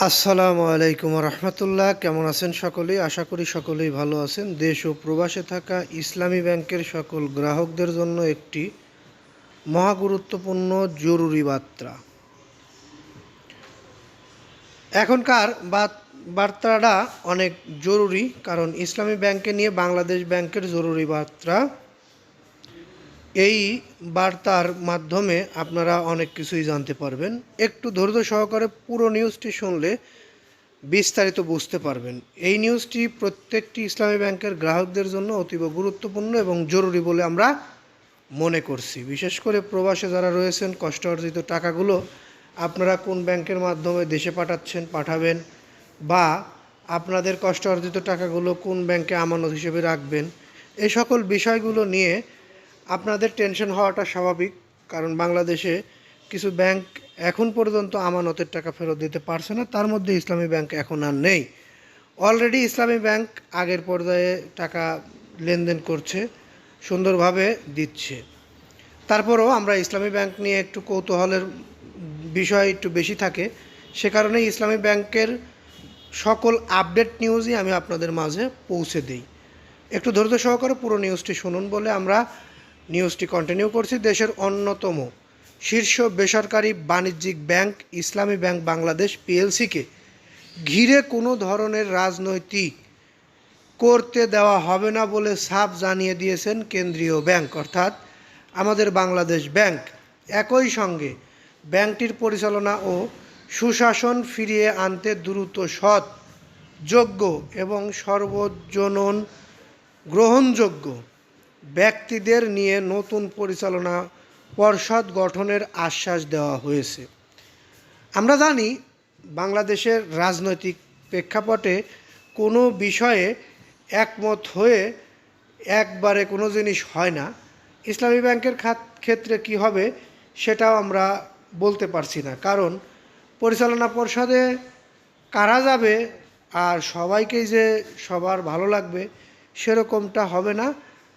আসসালামু আলাইকুম রহমতুল্লাহ। কেমন আছেন সকলেই? আশা করি সকলেই ভালো আছেন। দেশ ও প্রবাসে থাকা ইসলামী ব্যাংকের সকল গ্রাহকদের জন্য একটি মহাগুরুত্বপূর্ণ জরুরি বার্তা। এখনকার বার্তাটা অনেক জরুরি, কারণ ইসলামী ব্যাংকে নিয়ে বাংলাদেশ ব্যাংকের জরুরি বার্তা। এই বার্তার মাধ্যমে আপনারা অনেক কিছুই জানতে পারবেন। একটু ধৈর্য সহকারে পুরো নিউজটি শুনলে বিস্তারিত বুঝতে পারবেন। এই নিউজটি প্রত্যেকটি ইসলামী ব্যাংকের গ্রাহকদের জন্য অতীব গুরুত্বপূর্ণ এবং জরুরি বলে আমরা মনে করছি। বিশেষ করে প্রবাসে যারা রয়েছেন, কষ্ট অর্জিত টাকাগুলো আপনারা কোন ব্যাংকের মাধ্যমে দেশে পাঠাবেন, বা আপনাদের কষ্ট অর্জিত টাকাগুলো কোন ব্যাংকে আমানত হিসেবে রাখবেন, এই সকল বিষয়গুলো নিয়ে আপনাদের টেনশন হওয়াটা স্বাভাবিক। কারণ বাংলাদেশে কিছু ব্যাংক এখন পর্যন্ত আমানতের টাকা ফেরত দিতে পারছে না, তার মধ্যে ইসলামী ব্যাংক এখন আর নেই। অলরেডি ইসলামী ব্যাংক আগের পর্যায়ে টাকা লেনদেন করছে, সুন্দরভাবে দিচ্ছে। তারপরও আমরা ইসলামী ব্যাংক নিয়ে একটু কৌতূহলের বিষয় একটু বেশি থাকে, সে কারণে ইসলামী ব্যাংকের সকল আপডেট নিউজই আমি আপনাদের মাঝে পৌঁছে দিই। একটু ধৈর্য সহকারে পুরো নিউজটি শুনুন বলে আমরা নিউজটি কন্টিনিউ করছি। দেশের অন্যতম শীর্ষ বেসরকারি বাণিজ্যিক ব্যাংক ইসলামী ব্যাংক বাংলাদেশ পিএলসিকে ঘিরে কোনো ধরনের রাজনৈতিক করতে দেওয়া হবে না বলে সাফ জানিয়ে দিয়েছেন কেন্দ্রীয় ব্যাংক, অর্থাৎ আমাদের বাংলাদেশ ব্যাংক। একই সঙ্গে ব্যাংকটির পরিচালনা ও সুশাসন ফিরিয়ে আনতে দ্রুত সৎ, যোগ্য এবং সর্বজনন গ্রহণযোগ্য ব্যক্তিদের নিয়ে নতুন পরিচালনা পর্ষদ গঠনের আশ্বাস দেওয়া হয়েছে। আমরা জানি বাংলাদেশের রাজনৈতিক প্রেক্ষাপটে কোনো বিষয়ে একমত হয়ে একবারে কোনো জিনিস হয় না। ইসলামী ব্যাংকের ক্ষেত্রে কি হবে সেটাও আমরা বলতে পারছি না, কারণ পরিচালনা পর্ষদে কারা যাবে আর সবাইকেই যে সবার ভালো লাগবে সেরকমটা হবে না।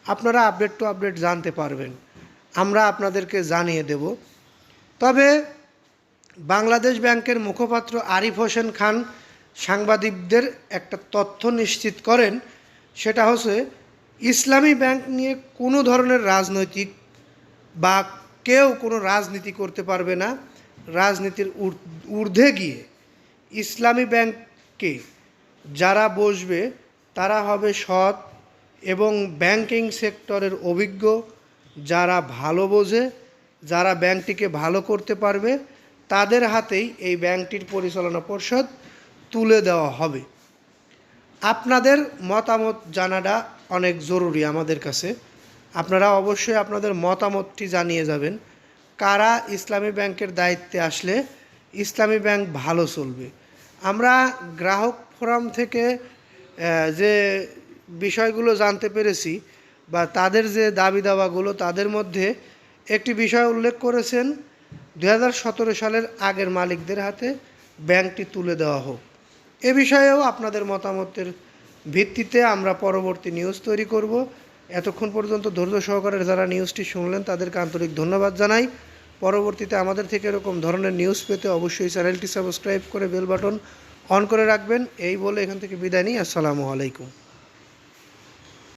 আপনারা আপডেট টু আপডেট জানতে পারবেন, আমরা আপনাদেরকে জানিয়ে দেব। তবে বাংলাদেশ ব্যাংকের মুখপাত্র আরিফ হোসেন খান সাংবাদিকদের একটা তথ্য নিশ্চিত করেন, সেটা হচ্ছে ইসলামী ব্যাংক নিয়ে কোনো ধরনের রাজনৈতিক বা কেউ কোনো রাজনীতি করতে পারবে না। রাজনীতির ঊর্ধ্বে গিয়ে ইসলামী ব্যাংকে যারা বসবে তারা হবে সৎ এবং ব্যাংকিং সেক্টরের অভিজ্ঞ, যারা ভালো বোঝে, যারা ব্যাংকটিকে ভালো করতে পারবে, তাদের হাতেই এই ব্যাংকটির পরিচালনা পর্ষদ তুলে দেওয়া হবে। আপনাদের মতামত জানাটা অনেক জরুরি আমাদের কাছে। আপনারা অবশ্যই আপনাদের মতামতটি জানিয়ে যাবেন, কারা ইসলামী ব্যাংকের দায়িত্বে আসলে ইসলামী ব্যাংক ভালো চলবে। আমরা গ্রাহক ফোরাম থেকে যে বিষয়গুলো জানতে পেরেছি বা তাদের যে দাবি দাওয়াগুলো, তাদের মধ্যে একটি বিষয় উল্লেখ করেছেন 2017 সালের আগের মালিকদের হাতে ব্যাংকটি তুলে দেওয়া হোক। এ বিষয়েও আপনাদের মতামতের ভিত্তিতে আমরা পরবর্তী নিউজ তৈরি করব। এতক্ষণ পর্যন্ত ধৈর্য সহকারে যারা নিউজটি শুনলেন তাদেরকে আন্তরিক ধন্যবাদ জানাই। পরবর্তীতে আমাদের থেকে এরকম ধরনের নিউজ পেতে অবশ্যই চ্যানেলটি সাবস্ক্রাইব করে বেল বাটন অন করে রাখবেন। এই বলে এখান থেকে বিদায় নিই। আসসালামু আলাইকুম।